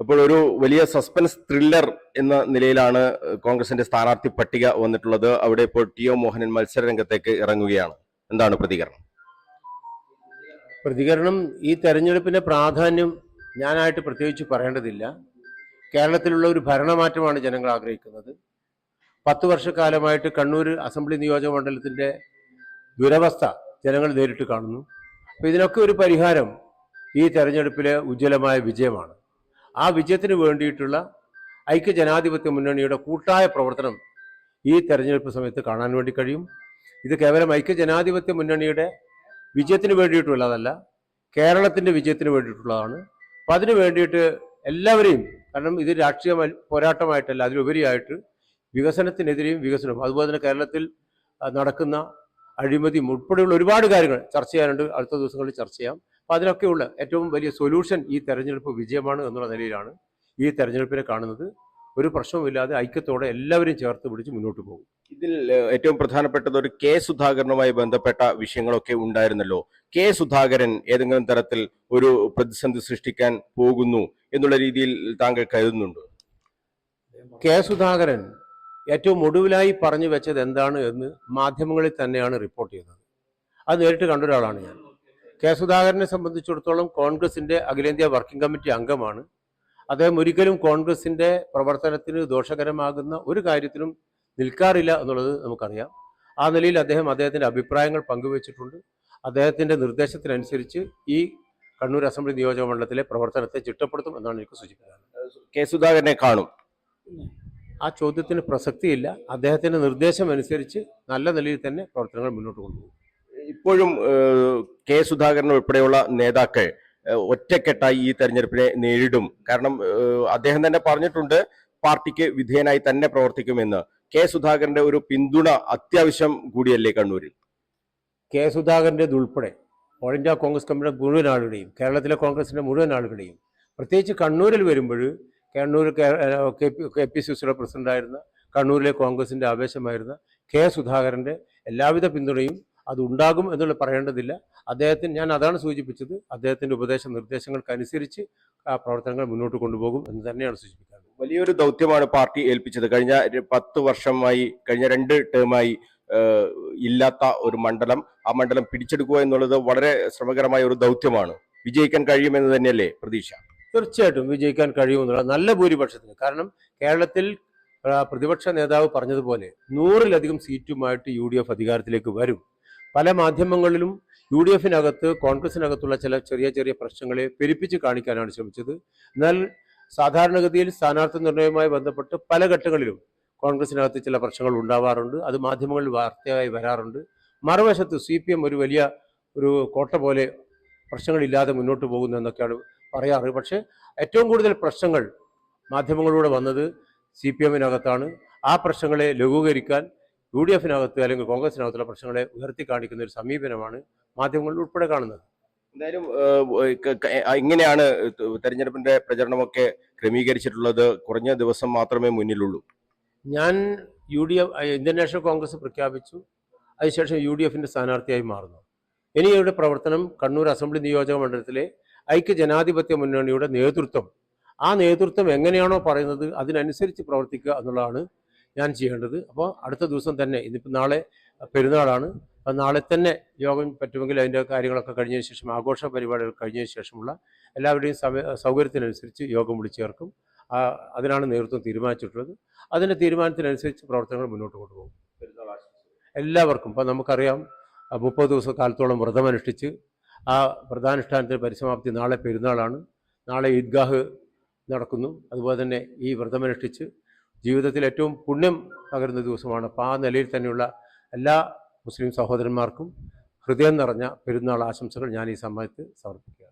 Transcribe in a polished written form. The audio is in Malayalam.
അപ്പോൾ ഒരു വലിയ സസ്പെൻസ് ത്രില്ലർ എന്ന നിലയിലാണ് കോൺഗ്രസിന്റെ സ്ഥാനാർത്ഥി പട്ടിക വന്നിട്ടുള്ളത്. അവിടെ ഇപ്പോൾ ടി ഒ മോഹനൻ മത്സര രംഗത്തേക്ക് ഇറങ്ങുകയാണ്. എന്താണ് പ്രതികരണം? പ്രതികരണം ഈ തെരഞ്ഞെടുപ്പിന്റെ പ്രാധാന്യം ഞാനായിട്ട് പ്രത്യേകിച്ച് പറയേണ്ടതില്ല. കേരളത്തിലുള്ള ഒരു ഭരണമാറ്റമാണ് ജനങ്ങൾ ആഗ്രഹിക്കുന്നത്. 10 വർഷക്കാലമായിട്ട് കണ്ണൂർ അസംബ്ലി നിയോജക മണ്ഡലത്തിന്റെ ദുരവസ്ഥ ജനങ്ങൾ നേരിട്ട് കാണുന്നു. അപ്പോൾ ഇതിനൊക്കെ ഒരു പരിഹാരം ഈ തെരഞ്ഞെടുപ്പിലെ ഉജ്ജ്വലമായ വിജയമാണ്. ആ വിജയത്തിന് വേണ്ടിയിട്ടുള്ള ഐക്യജനാധിപത്യ മുന്നണിയുടെ കൂട്ടായ പ്രവർത്തനം ഈ തെരഞ്ഞെടുപ്പ് സമയത്ത് കാണാൻ വേണ്ടി കഴിയും. ഇത് കേവലം ഐക്യജനാധിപത്യ മുന്നണിയുടെ വിജയത്തിന് വേണ്ടിയിട്ടുള്ളതല്ല, കേരളത്തിൻ്റെ വിജയത്തിന് വേണ്ടിയിട്ടുള്ളതാണ്. അപ്പം അതിന് വേണ്ടിയിട്ട് എല്ലാവരെയും, കാരണം ഇത് രാഷ്ട്രീയ പോരാട്ടമായിട്ടല്ല, അതിലുപരിയായിട്ട് വികസനത്തിനെതിരെയും വികസനവും, അതുപോലെ തന്നെ കേരളത്തിൽ നടക്കുന്ന അഴിമതിയും ഉൾപ്പെടെയുള്ള ഒരുപാട് കാര്യങ്ങൾ ചർച്ച ചെയ്യാനുണ്ട്. അടുത്ത ദിവസങ്ങളിൽ ചർച്ച ചെയ്യാം. അപ്പം അതിനൊക്കെയുള്ള ഏറ്റവും വലിയ സൊല്യൂഷൻ ഈ തെരഞ്ഞെടുപ്പ് വിജയമാണ് എന്നുള്ള നിലയിലാണ് ഈ തെരഞ്ഞെടുപ്പിനെ കാണുന്നത്. ഒരു പ്രശ്നവുമില്ലാതെ ഐക്യത്തോടെ എല്ലാവരും ചേർത്ത് പിടിച്ച് മുന്നോട്ട് പോകും. ഇതിൽ ഏറ്റവും പ്രധാനപ്പെട്ടത് ഒരു കെ സുധാകരനുമായി ബന്ധപ്പെട്ട വിഷയങ്ങളൊക്കെ ഉണ്ടായിരുന്നല്ലോ. കെ സുധാകരൻ ഏതെങ്കിലും തരത്തിൽ ഒരു പ്രതിസന്ധി സൃഷ്ടിക്കാൻ പോകുന്നു എന്നുള്ള രീതിയിൽ താങ്കൾ കരുതുന്നുണ്ടോ? കെ സുധാകരൻ ഏറ്റവും ഒടുവിലായി പറഞ്ഞു വെച്ചത് എന്താണ് എന്ന് മാധ്യമങ്ങളിൽ തന്നെയാണ് റിപ്പോർട്ട് ചെയ്തത്. അത് നേരിട്ട് കണ്ട ഒരാളാണ് ഞാൻ. കെ സുധാകരനെ സംബന്ധിച്ചിടത്തോളം കോൺഗ്രസിന്റെ അഖിലേന്ത്യാ വർക്കിംഗ് കമ്മിറ്റി അംഗമാണ്. അദ്ദേഹം ഒരിക്കലും കോൺഗ്രസിന്റെ പ്രവർത്തനത്തിന് ദോഷകരമാകുന്ന ഒരു കാര്യത്തിനും നിൽക്കാറില്ല എന്നുള്ളത് നമുക്കറിയാം. ആ നിലയിൽ അദ്ദേഹത്തിന്റെ അഭിപ്രായങ്ങൾ പങ്കുവച്ചിട്ടുണ്ട്. അദ്ദേഹത്തിന്റെ നിർദ്ദേശത്തിനനുസരിച്ച് ഈ കണ്ണൂർ അസംബ്ലി നിയോജക മണ്ഡലത്തിലെ പ്രവർത്തനത്തെ ചിട്ടപ്പെടുത്തും എന്നാണ് എനിക്ക് സൂചിപ്പിക്കുന്നത്. കെ സുധാകരനെ കാണും? ആ ചോദ്യത്തിന് പ്രസക്തിയില്ല. അദ്ദേഹത്തിന്റെ നിർദ്ദേശം അനുസരിച്ച് നല്ല നിലയിൽ തന്നെ പ്രവർത്തനങ്ങൾ മുന്നോട്ട് കൊണ്ടുപോകും. ഇപ്പോഴും കെ സുധാകരൻ ഉൾപ്പെടെയുള്ള നേതാക്കൾ ഒറ്റക്കെട്ടായി ഈ തെരഞ്ഞെടുപ്പിനെ നേരിടും. കാരണം അദ്ദേഹം തന്നെ പറഞ്ഞിട്ടുണ്ട് പാർട്ടിക്ക് വിധേയനായി തന്നെ പ്രവർത്തിക്കുമെന്ന്. കെ സുധാകരന്റെ ഒരു പിന്തുണ അത്യാവശ്യം കൂടിയല്ലേ കണ്ണൂരിൽ? കെ സുധാകരൻ്റെ ഉൾപ്പെടെ ഓൾ ഇന്ത്യ കോൺഗ്രസ് കമ്മിറ്റിയുടെ മുഴുവൻ ആളുകളെയും, കേരളത്തിലെ കോൺഗ്രസിന്റെ മുഴുവൻ ആളുകളെയും, പ്രത്യേകിച്ച് കണ്ണൂരിൽ വരുമ്പോൾ കണ്ണൂർ KPCCയുടെ പ്രസിഡന്റായിരുന്ന, കണ്ണൂരിലെ കോൺഗ്രസിന്റെ ആവേശമായിരുന്ന കെ സുധാകരന്റെ എല്ലാവിധ പിന്തുണയും അതുണ്ടാകും എന്നുള്ള പറയേണ്ടതില്ല. ഞാൻ അതാണ് സൂചിപ്പിച്ചത്, അദ്ദേഹത്തിന്റെ ഉപദേശ നിർദ്ദേശങ്ങൾക്കനുസരിച്ച് ആ പ്രവർത്തനങ്ങൾ മുന്നോട്ട് കൊണ്ടുപോകും എന്ന് തന്നെയാണ് സൂചിപ്പിക്കുന്നത്. വലിയൊരു ദൗത്യമാണ് പാർട്ടി ഏൽപ്പിച്ചത്. കഴിഞ്ഞ 10 വർഷമായി, കഴിഞ്ഞ 2 ടേമായി ഇല്ലാത്ത ഒരു മണ്ഡലം, ആ മണ്ഡലം പിടിച്ചെടുക്കുക എന്നുള്ളത് വളരെ ശ്രമകരമായ ഒരു ദൗത്യമാണ്. വിജയിക്കാൻ കഴിയുമെന്ന് തന്നെയല്ലേ പ്രതീക്ഷ? തീർച്ചയായിട്ടും വിജയിക്കാൻ കഴിയുമെന്നുള്ള നല്ല ഭൂരിപക്ഷത്തിന്. കാരണം കേരളത്തിൽ പ്രതിപക്ഷ നേതാവ് പറഞ്ഞതുപോലെ 100-ലധികം സീറ്റുമായിട്ട് UDF അധികാരത്തിലേക്ക് വരും. പല മാധ്യമങ്ങളിലും UDFനകത്ത്, കോൺഗ്രസിനകത്തുള്ള ചില ചെറിയ ചെറിയ പ്രശ്നങ്ങളെ പെരുപ്പിച്ച് കാണിക്കാനാണ് ശ്രമിച്ചത്. എന്നാൽ സാധാരണഗതിയിൽ സ്ഥാനാർത്ഥി നിർണയവുമായി ബന്ധപ്പെട്ട് പല ഘട്ടങ്ങളിലും കോൺഗ്രസിനകത്ത് ചില പ്രശ്നങ്ങൾ ഉണ്ടാവാറുണ്ട്. അത് മാധ്യമങ്ങളിൽ വാർത്തയായി വരാറുണ്ട്. മറുവശത്ത് CPM ഒരു വലിയ കോട്ട പോലെ പ്രശ്നങ്ങളില്ലാതെ മുന്നോട്ട് പോകുന്നു എന്നൊക്കെയാണ് പറയാറ്. പക്ഷേ ഏറ്റവും കൂടുതൽ പ്രശ്നങ്ങൾ മാധ്യമങ്ങളിലൂടെ വന്നത് CPMനകത്താണ്. ആ പ്രശ്നങ്ങളെ ലഘൂകരിക്കാൻ UDFനകത്ത് അല്ലെങ്കിൽ കോൺഗ്രസിനകത്തുള്ള പ്രശ്നങ്ങളെ ഉയർത്തി കാണിക്കുന്ന ഒരു സമീപനമാണ് മാധ്യമങ്ങളിൽ ഉൾപ്പെടെ കാണുന്നത്. എന്തായാലും ഇങ്ങനെയാണ് തെരഞ്ഞെടുപ്പിന്റെ പ്രചരണമൊക്കെ ക്രമീകരിച്ചിട്ടുള്ളത്. കുറഞ്ഞ ദിവസം മാത്രമേ മുന്നിലുള്ളൂ. ഞാൻ ഇന്ത്യൻ നാഷണൽ കോൺഗ്രസ് പ്രഖ്യാപിച്ചു. അതിനുശേഷം UDFന്റെ സ്ഥാനാർത്ഥിയായി മാറുന്നു. ഇനിയുടെ പ്രവർത്തനം കണ്ണൂർ അസംബ്ലി നിയോജക മണ്ഡലത്തിലെ ഐക്യജനാധിപത്യ മുന്നണിയുടെ നേതൃത്വം, ആ നേതൃത്വം എങ്ങനെയാണോ പറയുന്നത് അതിനനുസരിച്ച് പ്രവർത്തിക്കുക എന്നുള്ളതാണ് ഞാൻ ചെയ്യേണ്ടത്. അപ്പോൾ അടുത്ത ദിവസം തന്നെ, ഇന്നിപ്പോൾ നാളെ പെരുന്നാളാണ്, അപ്പോൾ നാളെ തന്നെ യോഗം പറ്റുമെങ്കിൽ അതിൻ്റെ കാര്യങ്ങളൊക്കെ കഴിഞ്ഞതിന് ശേഷം, ആഘോഷ പരിപാടികൾ കഴിഞ്ഞതിന് ശേഷമുള്ള എല്ലാവരുടെയും സൗകര്യത്തിനനുസരിച്ച് യോഗം വിളിച്ചു ചേർക്കും. അതിനാണ് നേതൃത്വം തീരുമാനിച്ചിട്ടുള്ളത്. അതിൻ്റെ തീരുമാനത്തിനനുസരിച്ച് പ്രവർത്തനങ്ങൾ മുന്നോട്ട് കൊണ്ടുപോകും. എല്ലാവർക്കും ഇപ്പം നമുക്കറിയാം, 30 ദിവസക്കാലത്തോളം വ്രതമനുഷ്ഠിച്ച് ആ വ്രതാനുഷ്ഠാനത്തിന് പരിസമാപ്തി നാളെ പെരുന്നാളാണ്. നാളെ ഈദ്ഗാഹ് നടക്കുന്നു. അതുപോലെ തന്നെ ഈ വ്രതമനുഷ്ഠിച്ച് ജീവിതത്തിൽ ഏറ്റവും പുണ്യം പകരുന്ന ദിവസമാണ്. അപ്പോൾ ആ നിലയിൽ തന്നെയുള്ള എല്ലാ മുസ്ലിം സഹോദരന്മാർക്കും ഹൃദയം നിറഞ്ഞ പെരുന്നാൾ ആശംസകൾ ഞാൻ ഈ സമയത്ത് സമർപ്പിക്കുക.